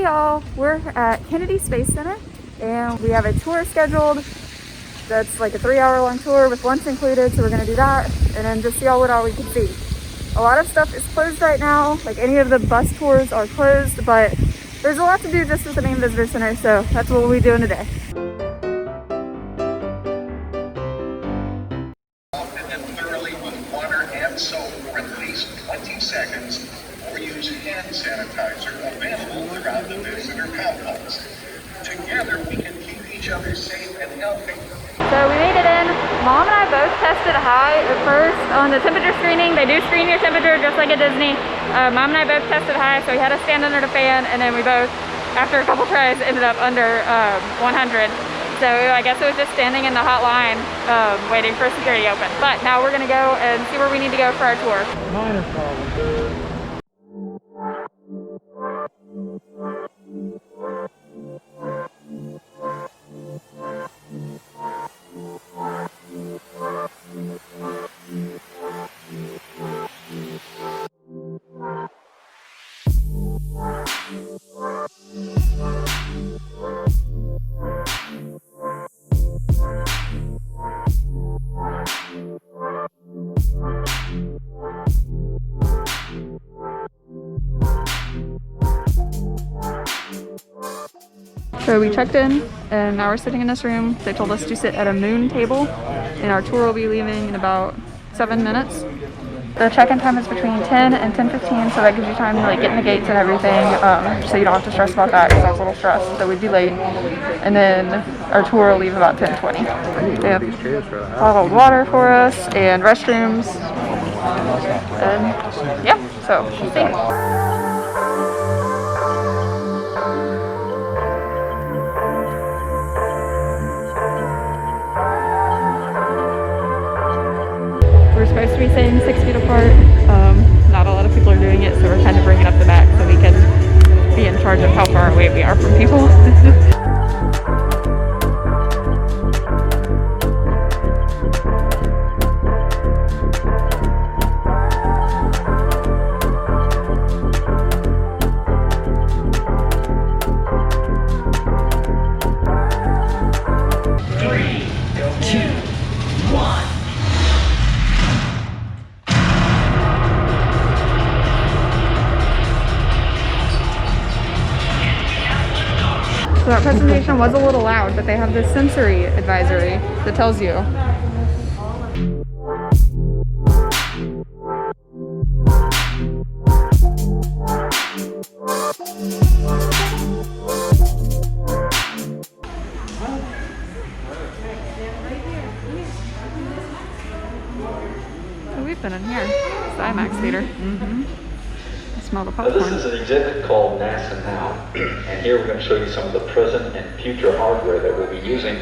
y'all, we're at Kennedy Space Center and we have a tour scheduled that's like a 3-hour long tour with lunch included, so we're gonna do that and then just see what all we can see. A lot of stuff is closed right now, like any of the bus tours are closed, but there's a lot to do just with the main visitor center, so that's what we'll be doing today. And then thoroughly with water and soap for at least 20 seconds, or use hand sanitizer available throughout the visitor complex. Together we can keep each other safe and healthy. So we made it in. Mom and I both tested high at first on the temperature screening. They do screen your temperature just like at Disney. Mom and I both tested high, so we had to stand under the fan, and then we both, after a couple tries, ended up under 100. So I guess it was just standing in the hot line waiting for security to open. But now we're gonna go and see where we need to go for our tour. Minor problem. So we checked in and now we're sitting in this room. They told us to sit at a moon table and our tour will be leaving in about 7 minutes. The check-in time is between 10 and 10:15, so that gives you time to like get in the gates and everything, so you don't have to stress about that, because I was a little stressed that we'd be late. And then our tour will leave about 10:20. They have bottled water for us and restrooms. And yeah, so we'll see. We're supposed to be staying 6 feet apart. Not a lot of people are doing it, so we're kind of bringing up the back so we can be in charge of how far away we are from people. So that presentation was a little loud, but they have this sensory advisory that tells you. So we've been in here. It's the IMAX theater. Smell the popcorn. Now, this is an exhibit called NASA Now, and here we're going to show you some of the present and future hardware that we'll be using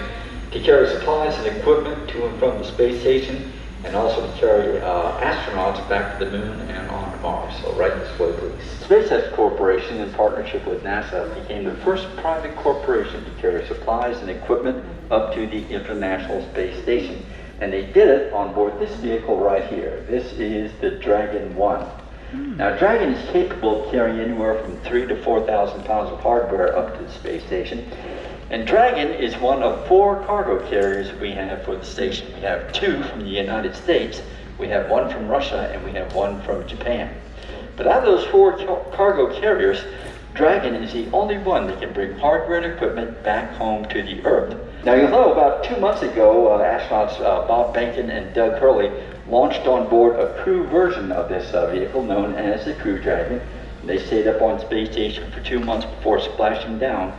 to carry supplies and equipment to and from the space station, and also to carry astronauts back to the moon and on Mars. So right this way, please. SpaceX Corporation, in partnership with NASA, became the first private corporation to carry supplies and equipment up to the International Space Station. And they did it on board this vehicle right here. This is the Dragon 1. Now, Dragon is capable of carrying anywhere from 3,000 to 4,000 pounds of hardware up to the space station. And Dragon is one of 4 cargo carriers we have for the station. We have 2 from the United States, we have 1 from Russia, and we have 1 from Japan. But out of those 4 cargo carriers, Dragon is the only one that can bring hardware and equipment back home to the Earth. Now, you'll know about 2 months ago, astronauts Bob Behnken and Doug Hurley launched on board a crew version of this vehicle known as the Crew Dragon. They stayed up on space station for 2 months before splashing down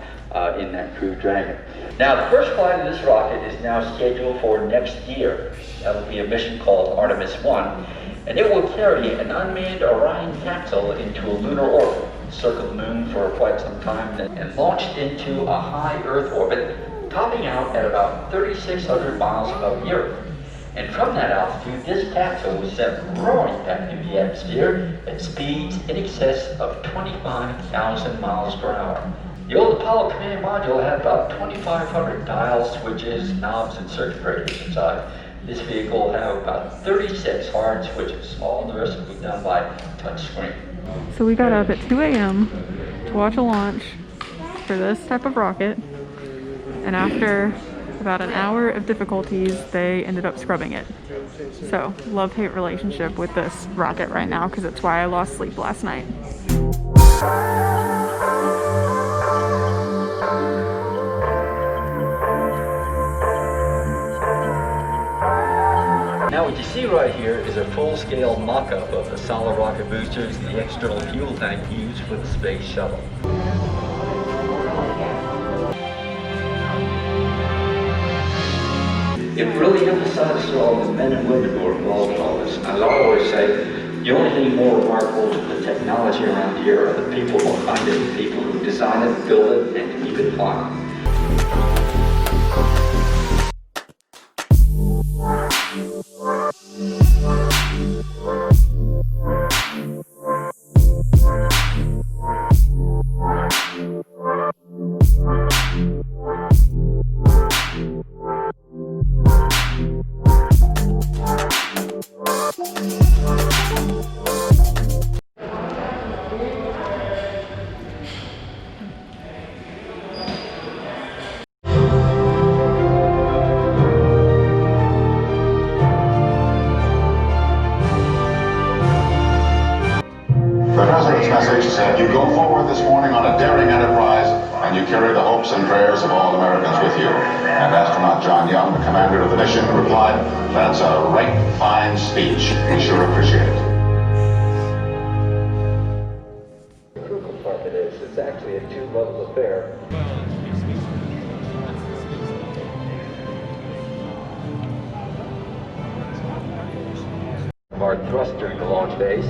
in that Crew Dragon. Now, the first flight of this rocket is now scheduled for next year. That will be a mission called Artemis 1, and it will carry an unmanned Orion capsule into a lunar orbit, circle the moon for quite some time, and launched into a high Earth orbit, topping out at about 3,600 miles above the Earth. And from that altitude, this capsule was sent roaring back through the atmosphere at speeds in excess of 25,000 miles per hour. The old Apollo command module had about 2,500 dials, switches, knobs, and circuit breakers inside. This vehicle will have about 36 hard switches. All the rest will be done by touch screen. So we got up at 2 a.m. to watch a launch for this type of rocket, and after about an hour of difficulties, they ended up scrubbing it. So, love-hate relationship with this rocket right now, because it's why I lost sleep last night. Now what you see right here is a full-scale mock-up of the solid rocket boosters and the external fuel tank used for the space shuttle. It really emphasizes to all the men and women who are involved in all this. As I always say, the only thing more remarkable to the technology around here are the people behind it, the people who design it, build it, and keep it flying. The President's message said, "You go forward this morning on a daring enterprise, and you carry the hopes and prayers of all Americans with you." And astronaut John Young, the commander of the mission, replied, "That's a right fine speech. We sure appreciate it." The crew compartment is, it's actually a two-level affair. Are thrust during the launch phase,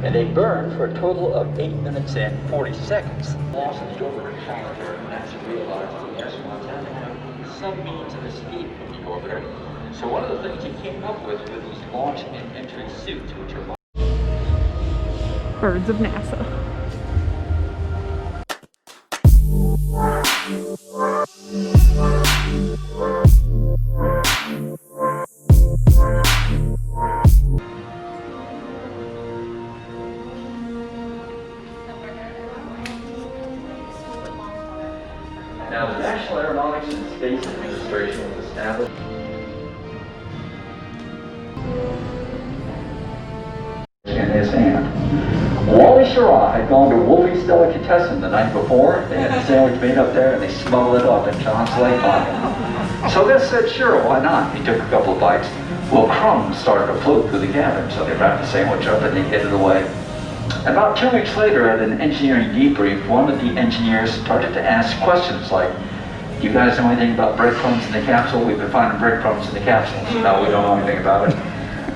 and they burn for a total of 8 minutes and 40 seconds. Lost the orbiter calendar, and as you realize, the astronauts have to have some means of escape from the orbiter. So one of the things he came up with were these launch and entry suits, which are Birds of NASA. Now, the National Aeronautics and Space Administration was established in his hand. Wally Schirra had gone to Wolfie's Delicatessen the night before. They had a sandwich made up there, and they smuggled it up in John's late pocket. So this said, sure, why not? He took a couple of bites. Well, crumbs started to float through the cabin, so they wrapped the sandwich up and they hid it away. About 2 weeks later, at an engineering debrief, one of the engineers started to ask questions like, "Do you guys know anything about breadcrumbs in the capsule? We've been finding breadcrumbs in the capsule." No, we don't know anything about it.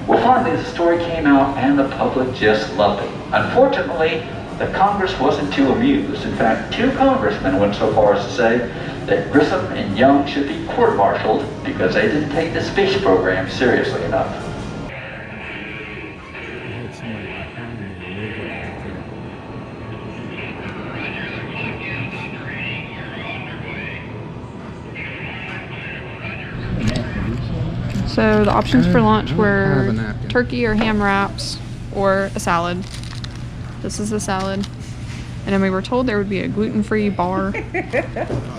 Well, finally, the story came out, and the public just loved it. Unfortunately, the Congress wasn't too amused. In fact, 2 congressmen went so far as to say that Grissom and Young should be court-martialed because they didn't take the space program seriously enough. So the options for lunch were turkey or ham wraps or a salad. This is the salad. And then we were told there would be a gluten-free bar.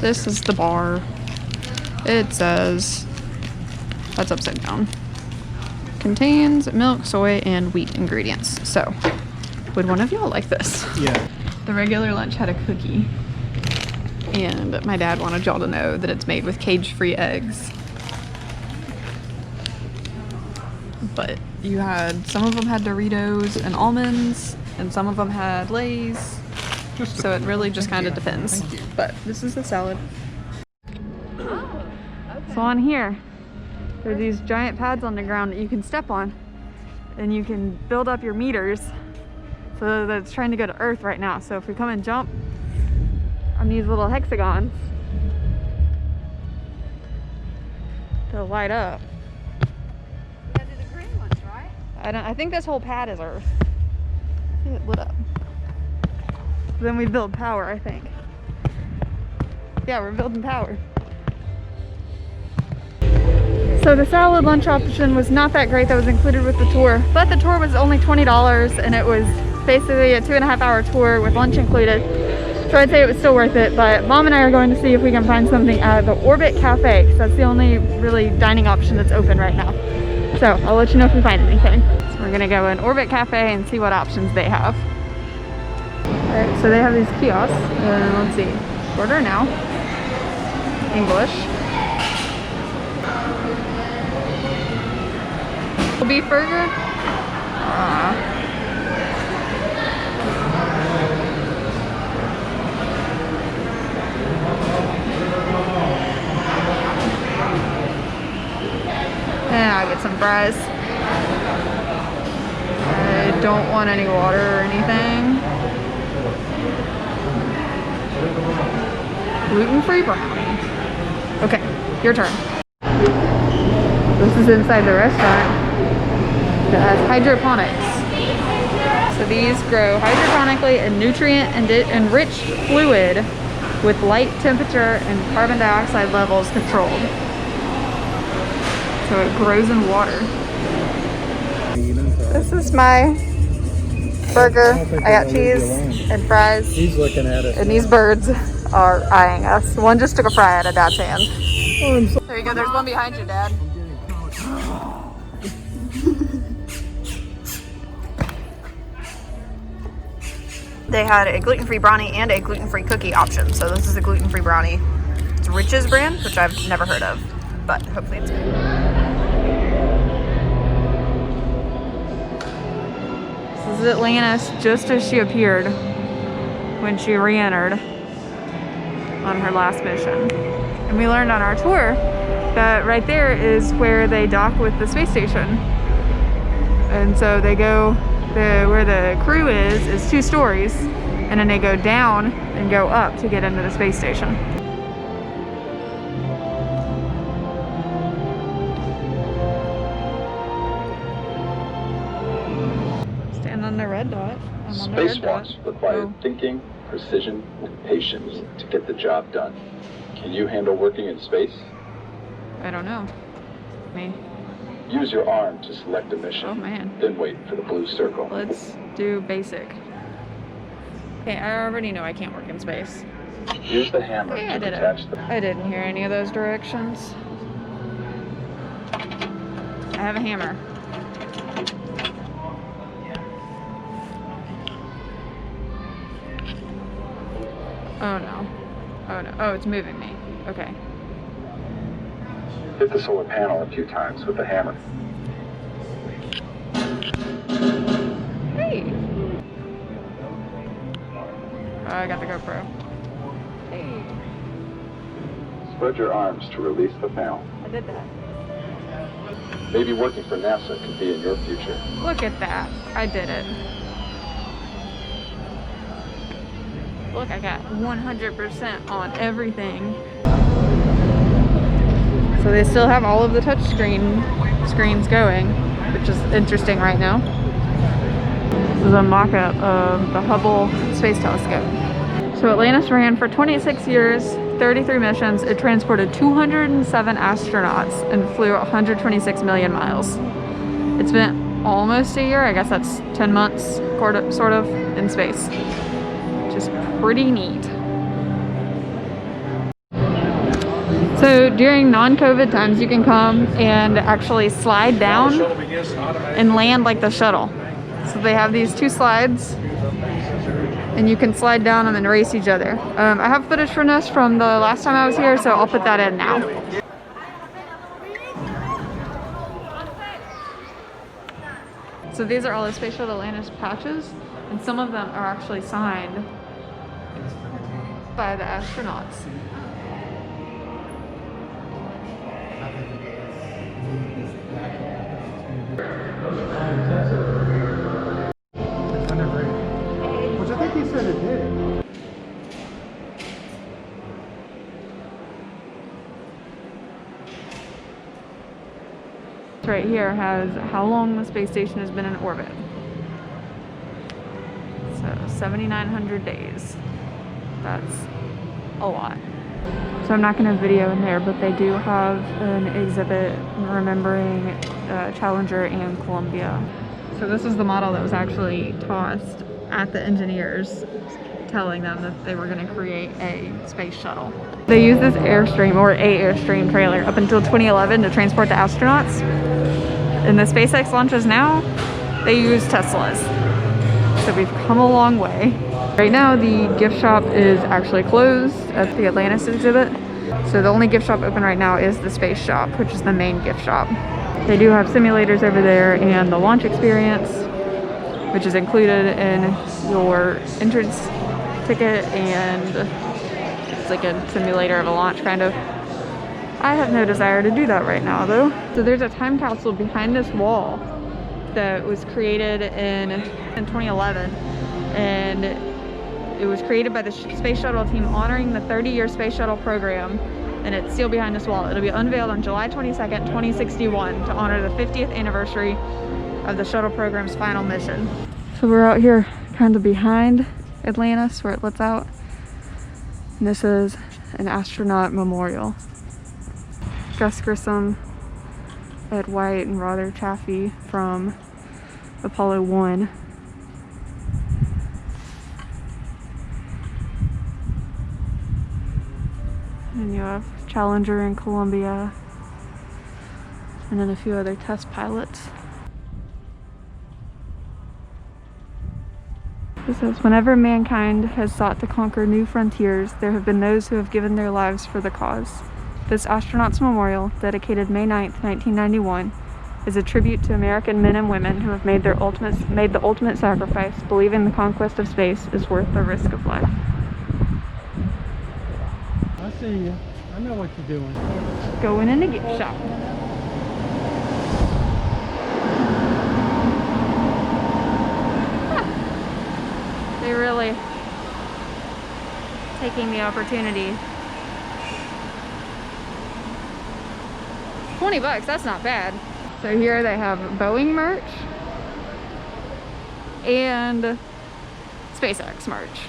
This is the bar. It says, that's upside down. Contains milk, soy, and wheat ingredients. So, would one of y'all like this? Yeah. The regular lunch had a cookie. And my dad wanted y'all to know that it's made with cage-free eggs. But you had, some of them had Doritos and almonds, and some of them had Lay's. So it really just kind of depends. But this is the salad. So on here, there are these giant pads on the ground that you can step on, and you can build up your meters so that it's trying to go to Earth right now. So if we come and jump on these little hexagons, they'll light up. I think this whole pad is Earth. See it lit up. Then we build power, I think. Yeah, we're building power. So the salad lunch option was not that great that was included with the tour, but the tour was only $20 and it was basically a 2.5-hour tour with lunch included. So I'd say it was still worth it, but Mom and I are going to see if we can find something at the Orbit Cafe, because that's the only really dining option that's open right now. So I'll let you know if we find anything. So we're gonna go in Orbit Cafe and see what options they have. All right, so they have these kiosks, and let's see, order now, English. Beef burger. And I'll get some fries. I don't want any water or anything. Gluten-free brownie. Okay, your turn. This is inside the restaurant. It has hydroponics. So these grow hydroponically in nutrient-enriched fluid with light temperature and carbon dioxide levels controlled. So it grows in water. This is my burger. I got cheese and fries. He's looking at it. And these birds are eyeing us. One just took a fry out of Dad's hand. There you go. There's one behind you, Dad. They had a gluten-free brownie and a gluten-free cookie option. So this is a gluten-free brownie. It's Rich's brand, which I've never heard of, but hopefully it's good. This is Atlantis just as she appeared when she re-entered on her last mission. And we learned on our tour that right there is where they dock with the space station. And so they go, where the crew is 2 stories, and then they go down and go up to get into the space station. Stand on the red dot. I'm on the red dot. Spacewalks require thinking, precision, and patience to get the job done. Can you handle working in space? I don't know. Me. Use your arm to select a mission. Oh man. Then wait for the blue circle. Let's do basic. Okay, I already know I can't work in space. Use the hammer Yeah, I to did detach it. the... I didn't hear any of those directions. I have a hammer. Oh no. Oh no. Oh, it's moving me. Okay. Hit the solar panel a few times with the hammer. Hey! Oh, I got the GoPro. Hey! Spread your arms to release the panel. I did that. Maybe working for NASA could be in your future. Look at that. I did it. Look, I got 100% on everything. So they still have all of the touch screens going, which is interesting right now. This is a mock-up of the Hubble Space Telescope. So Atlantis ran for 26 years, 33 missions. It transported 207 astronauts and flew 126 million miles. It spent almost a year, I guess that's 10 months, sort of, in space. Which is pretty neat. So during non-COVID times, you can come and actually slide down and land like the shuttle. So they have these 2 slides and you can slide down them and race each other. I have footage from this from the last time I was here, so I'll put that in now. So these are all the Space Shuttle Atlantis patches, and some of them are actually signed by the astronauts. Which I think he said it did. This right here has how long the space station has been in orbit. So 7,900 days. That's a lot. So I'm not going to video in there, but they do have an exhibit remembering Challenger and Columbia. So this is the model that was actually tossed at the engineers telling them that they were going to create a space shuttle. They used this Airstream, or a Airstream trailer, up until 2011 to transport the astronauts. And the SpaceX launches now, they use Teslas. So we've come a long way. Right now, the gift shop is actually closed at the Atlantis exhibit. So the only gift shop open right now is the space shop, which is the main gift shop. They do have simulators over there and the launch experience, which is included in your entrance ticket, and it's like a simulator of a launch kind of. I have no desire to do that right now though. So there's a time capsule behind this wall that was created in 2011, and it was created by the Space Shuttle team honoring the 30-year Space Shuttle program, and it's still behind this wall. It'll be unveiled on July 22nd, 2061 to honor the 50th anniversary of the shuttle program's final mission. So we're out here kind of behind Atlantis where it lets out, and this is an astronaut memorial. Gus Grissom, Ed White, and Roger Chaffee from Apollo 1. And you have Challenger in Columbia, and then a few other test pilots. It says, whenever mankind has sought to conquer new frontiers, there have been those who have given their lives for the cause. This Astronauts Memorial, dedicated May 9th, 1991, is a tribute to American men and women who have made the ultimate sacrifice, believing the conquest of space is worth the risk of life. I see you. I know what you're doing. Going in the gift shop. They're really taking the opportunity. $20, that's not bad. So here they have Boeing merch and SpaceX merch.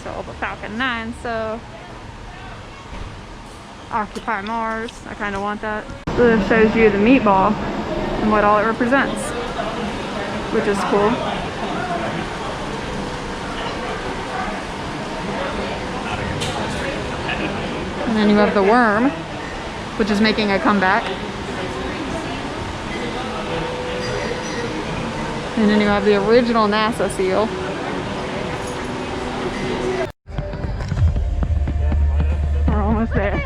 So the Falcon 9, so Occupy Mars, I kind of want that. So this shows you the meatball and what all it represents, which is cool. And then you have the worm, which is making a comeback. And then you have the original NASA seal. We're almost there.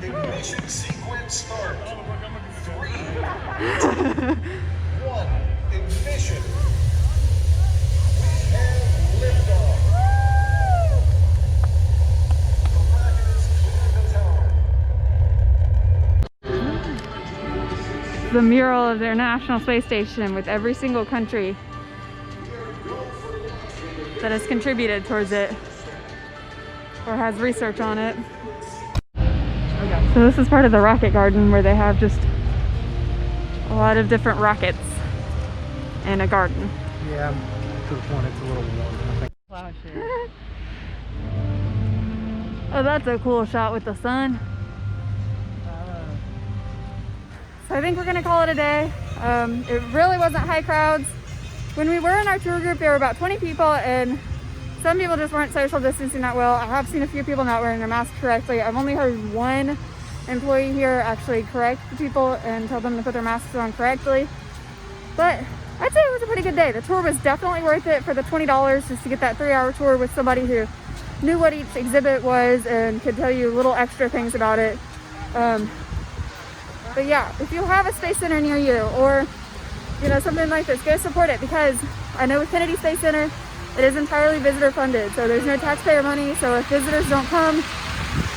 Ignition sequence start. 3, 2, 1, ignition. We have liftoff. The rocket is cleared the tower. The mural of their National Space Station with every single country that has contributed towards it or has research on it. So this is part of the rocket garden where they have just a lot of different rockets and a garden. Yeah, to the point it's a little warm. I think. Oh, that's a cool shot with the sun. So I think we're gonna call it a day. It really wasn't high crowds. When we were in our tour group, there were about 20 people, and some people just weren't social distancing that well. I have seen a few people not wearing their mask correctly. I've only heard one employee here actually correct the people and tell them to put their masks on correctly. But I'd say it was a pretty good day. The tour was definitely worth it for the $20 just to get that 3-hour tour with somebody who knew what each exhibit was and could tell you little extra things about it. But yeah, if you have a space center near you, or you know, something like this, go support it, because I know with Kennedy Space Center it is entirely visitor funded, so there's no taxpayer money. So if visitors don't come,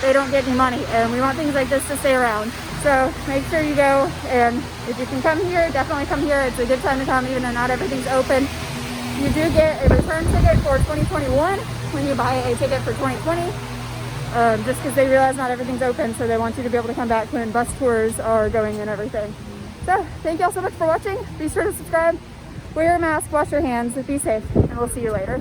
they don't get any money, and we want things like this to stay around. So make sure you go, and if you can come here, definitely come here. It's a good time to come, even though not everything's open. You do get a return ticket for 2021 when you buy a ticket for 2020, just because they realize not everything's open, so they want you to be able to come back when bus tours are going and everything. So thank y'all so much for watching. Be sure to subscribe, Wear your mask, wash your hands, be safe, and we'll see you later.